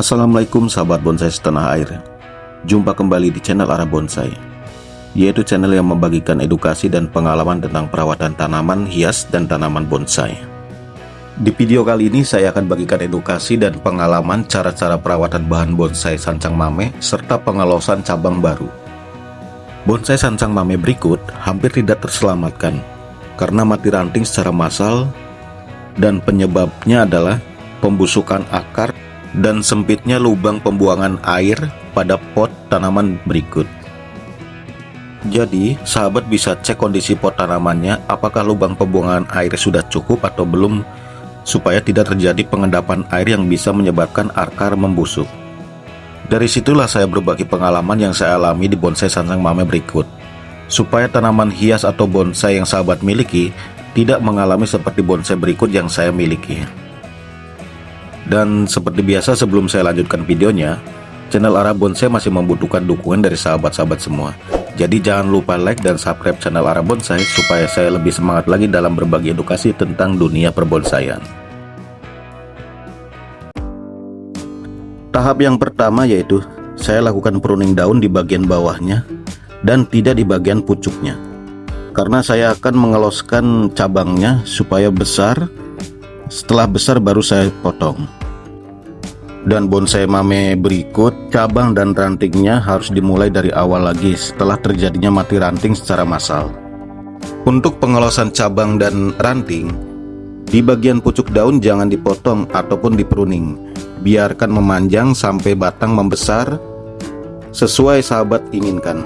Assalamualaikum sahabat bonsai setanah air. Jumpa kembali di channel Arah Bonsai, yaitu channel yang membagikan edukasi dan pengalaman tentang perawatan tanaman hias dan tanaman bonsai. Di video kali ini saya akan bagikan edukasi dan pengalaman cara-cara perawatan bahan bonsai sancang mame serta pengelosan cabang baru. Bonsai sancang mame berikut hampir tidak terselamatkan karena mati ranting secara massal, dan penyebabnya adalah pembusukan akar dan sempitnya lubang pembuangan air pada pot tanaman berikut. Jadi, sahabat bisa cek kondisi pot tanamannya apakah lubang pembuangan air sudah cukup atau belum, supaya tidak terjadi pengendapan air yang bisa menyebabkan akar membusuk. Dari situlah saya berbagi pengalaman yang saya alami di bonsai sancang mame berikut, supaya tanaman hias atau bonsai yang sahabat miliki tidak mengalami seperti bonsai berikut yang saya miliki. Dan seperti biasa, sebelum saya lanjutkan videonya, channel Arah Bonsai masih membutuhkan dukungan dari sahabat-sahabat semua. Jadi jangan lupa like dan subscribe channel Arah Bonsai supaya saya lebih semangat lagi dalam berbagi edukasi tentang dunia perbonsaian. Tahap yang pertama yaitu saya lakukan pruning daun di bagian bawahnya dan tidak di bagian pucuknya, karena saya akan mengeloskan cabangnya supaya besar. Setelah besar baru saya potong. Dan bonsai mame berikut, cabang dan rantingnya harus dimulai dari awal lagi setelah terjadinya mati ranting secara massal. Untuk pengelosan cabang dan ranting, di bagian pucuk daun jangan dipotong ataupun dipruning. Biarkan memanjang sampai batang membesar sesuai sahabat inginkan.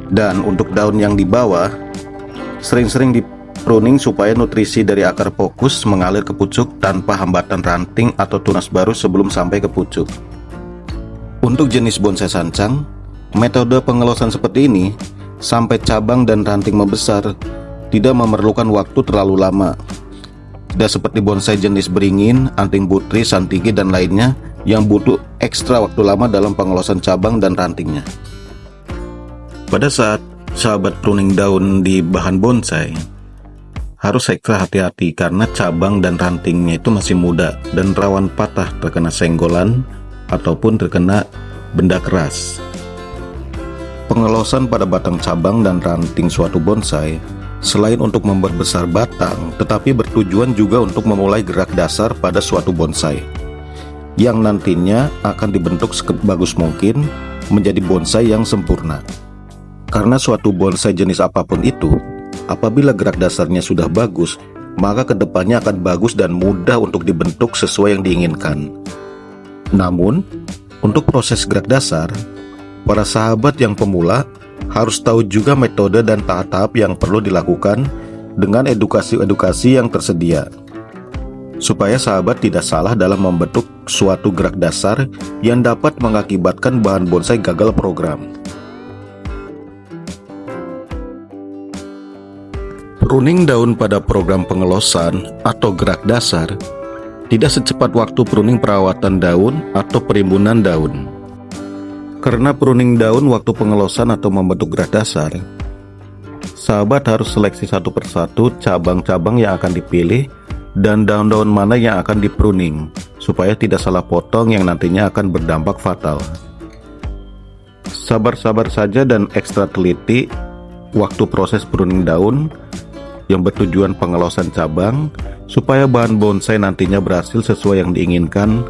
Dan untuk daun yang di bawah, sering-sering pruning supaya nutrisi dari akar fokus mengalir ke pucuk tanpa hambatan ranting atau tunas baru sebelum sampai ke pucuk. Untuk jenis bonsai sancang, metode pengelosan seperti ini sampai cabang dan ranting membesar tidak memerlukan waktu terlalu lama. Tidak seperti bonsai jenis beringin, anting putri, santigi, dan lainnya yang butuh ekstra waktu lama dalam pengelosan cabang dan rantingnya. Pada saat sahabat pruning daun di bahan bonsai, harus ekstra hati-hati karena cabang dan rantingnya itu masih muda dan rawan patah terkena senggolan ataupun terkena benda keras. Pengelosan pada batang cabang dan ranting suatu bonsai selain untuk memperbesar batang, tetapi bertujuan juga untuk memulai gerak dasar pada suatu bonsai yang nantinya akan dibentuk sebagus mungkin menjadi bonsai yang sempurna. Karena suatu bonsai jenis apapun itu, apabila gerak dasarnya sudah bagus, maka kedepannya akan bagus dan mudah untuk dibentuk sesuai yang diinginkan. Namun, untuk proses gerak dasar, para sahabat yang pemula harus tahu juga metode dan tahap-tahap yang perlu dilakukan dengan edukasi-edukasi yang tersedia, supaya sahabat tidak salah dalam membentuk suatu gerak dasar yang dapat mengakibatkan bahan bonsai gagal program. Pruning daun pada program pengelosan atau gerak dasar tidak secepat waktu pruning perawatan daun atau perimbunan daun. Karena pruning daun waktu pengelosan atau membentuk gerak dasar, sahabat harus seleksi satu persatu cabang-cabang yang akan dipilih dan daun-daun mana yang akan dipruning, supaya tidak salah potong yang nantinya akan berdampak fatal. Sabar-sabar saja dan ekstra teliti waktu proses pruning daun yang bertujuan pengelosan cabang, supaya bahan bonsai nantinya berhasil sesuai yang diinginkan.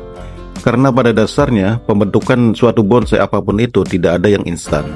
Karena pada dasarnya pembentukan suatu bonsai apapun itu tidak ada yang instan.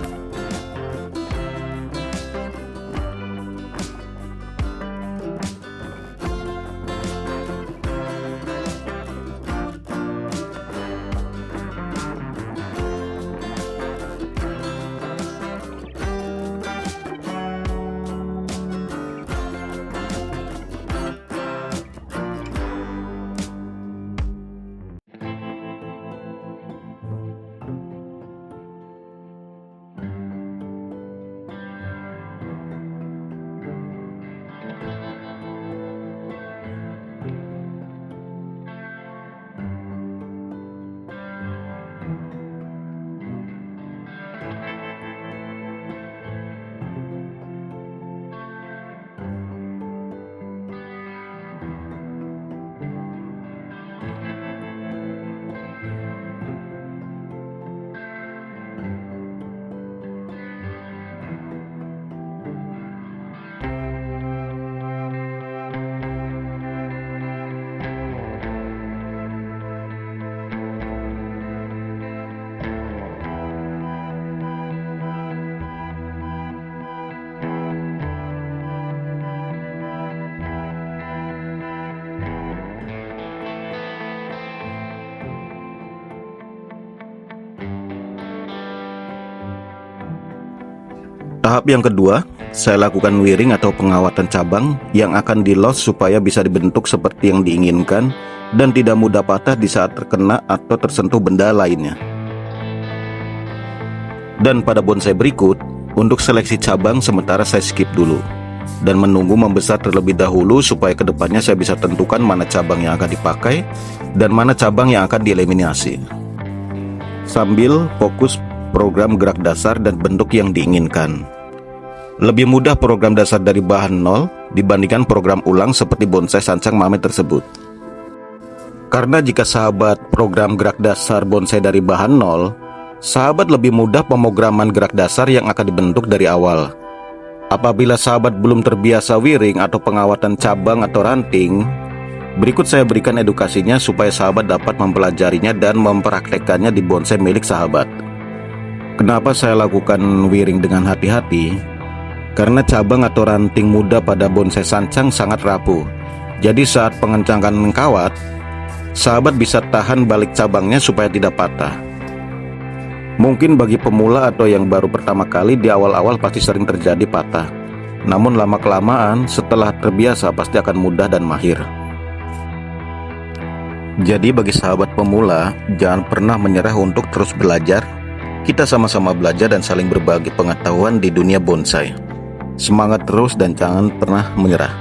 Tahap yang kedua, saya lakukan wiring atau pengawatan cabang yang akan di-los supaya bisa dibentuk seperti yang diinginkan dan tidak mudah patah di saat terkena atau tersentuh benda lainnya. Dan pada bonsai berikut, untuk seleksi cabang sementara saya skip dulu dan menunggu membesar terlebih dahulu supaya kedepannya saya bisa tentukan mana cabang yang akan dipakai dan mana cabang yang akan dieliminasi, sambil fokus program gerak dasar dan bentuk yang diinginkan. Lebih mudah program dasar dari bahan nol dibandingkan program ulang seperti bonsai sancang mame tersebut. Karena jika sahabat program gerak dasar bonsai dari bahan nol, sahabat lebih mudah pemrograman gerak dasar yang akan dibentuk dari awal. Apabila sahabat belum terbiasa wiring atau pengawatan cabang atau ranting, berikut saya berikan edukasinya supaya sahabat dapat mempelajarinya dan mempraktekkannya di bonsai milik sahabat. Kenapa saya lakukan wiring dengan hati-hati? Karena cabang atau ranting muda pada bonsai sancang sangat rapuh. Jadi saat pengencangan kawat, sahabat bisa tahan balik cabangnya supaya tidak patah. Mungkin bagi pemula atau yang baru pertama kali di awal-awal pasti sering terjadi patah. Namun lama-kelamaan setelah terbiasa pasti akan mudah dan mahir. Jadi bagi sahabat pemula, jangan pernah menyerah untuk terus belajar. Kita sama-sama belajar dan saling berbagi pengetahuan di dunia bonsai. Semangat terus dan jangan pernah menyerah.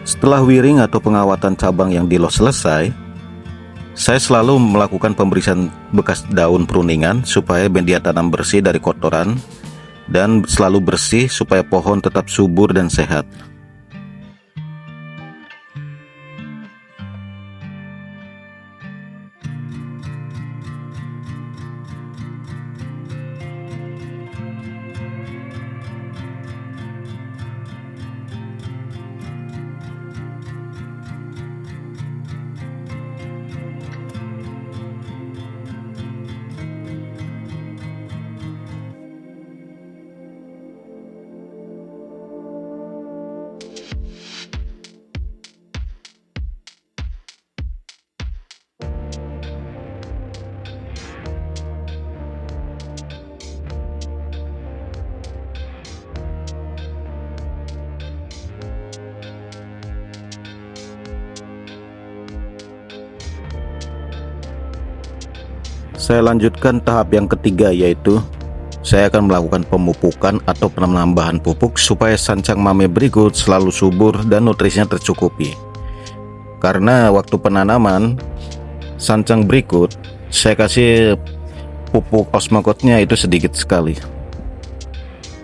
Setelah wiring atau pengawatan cabang yang di-los selesai, saya selalu melakukan pembersihan bekas daun pruningan supaya media tanam bersih dari kotoran dan selalu bersih supaya pohon tetap subur dan sehat. Saya lanjutkan tahap yang ketiga, yaitu saya akan melakukan pemupukan atau penambahan pupuk supaya sancang mame berikut selalu subur dan nutrisinya tercukupi. Karena waktu penanaman sancang berikut saya kasih pupuk osmokotnya itu sedikit sekali.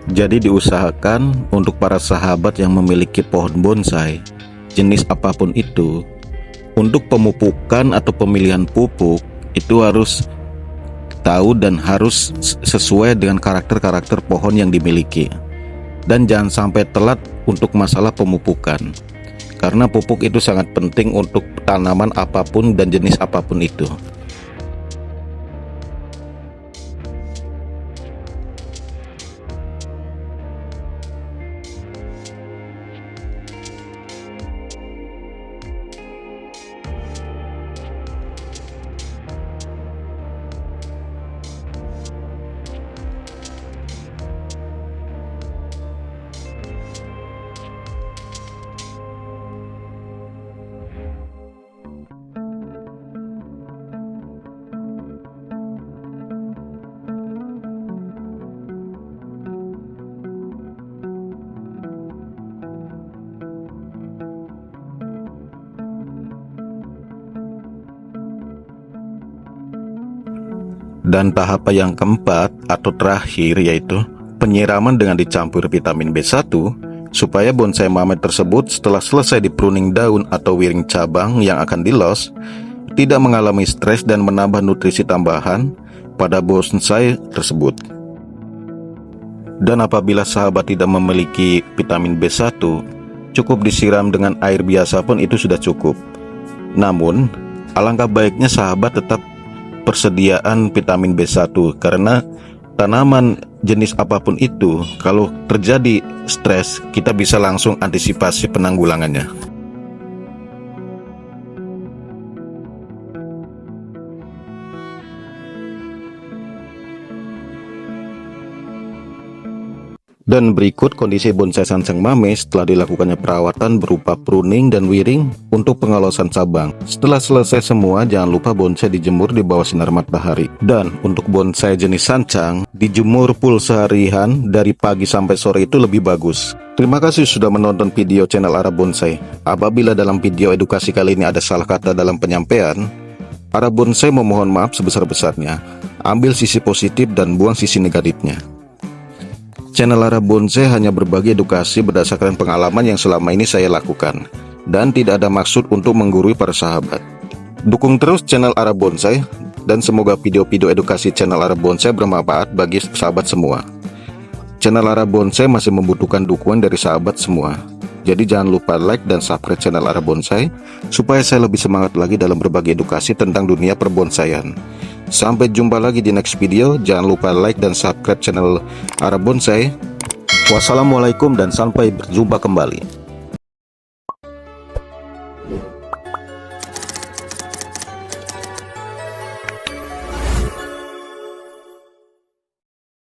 Jadi diusahakan untuk para sahabat yang memiliki pohon bonsai jenis apapun itu, untuk pemupukan atau pemilihan pupuk itu harus tahu dan harus sesuai dengan karakter-karakter pohon yang dimiliki. Dan jangan sampai telat untuk masalah pemupukan, karena pupuk itu sangat penting untuk tanaman apapun dan jenis apapun itu. Dan tahap yang keempat atau terakhir yaitu penyiraman dengan dicampur vitamin B1 supaya bonsai mame tersebut setelah selesai di pruning daun atau wiring cabang yang akan dilos tidak mengalami stres dan menambah nutrisi tambahan pada bonsai tersebut. Dan apabila sahabat tidak memiliki vitamin B1, cukup disiram dengan air biasa pun itu sudah cukup. Namun, alangkah baiknya sahabat tetap persediaan vitamin B1 karena tanaman jenis apapun itu kalau terjadi stres kita bisa langsung antisipasi penanggulangannya. Dan berikut kondisi bonsai sansang mame setelah dilakukannya perawatan berupa pruning dan wiring untuk pengalusan cabang. Setelah selesai semua, jangan lupa bonsai dijemur di bawah sinar matahari. Dan untuk bonsai jenis sancang, dijemur full seharian dari pagi sampai sore itu lebih bagus. Terima kasih sudah menonton video channel Arab Bonsai. Apabila dalam video edukasi kali ini ada salah kata dalam penyampaian, Arab Bonsai memohon maaf sebesar-besarnya. Ambil sisi positif dan buang sisi negatifnya. Channel Arab Bonsai hanya berbagi edukasi berdasarkan pengalaman yang selama ini saya lakukan dan tidak ada maksud untuk menggurui para sahabat. Dukung terus channel Arab Bonsai dan semoga video-video edukasi channel Arab Bonsai bermanfaat bagi sahabat semua. Channel Arab Bonsai masih membutuhkan dukungan dari sahabat semua. Jadi jangan lupa like dan subscribe channel Arab Bonsai supaya saya lebih semangat lagi dalam berbagi edukasi tentang dunia perbonsaian. Sampai jumpa lagi di next video. Jangan lupa like dan subscribe channel Arab Bonsai. Wassalamualaikum dan sampai berjumpa kembali.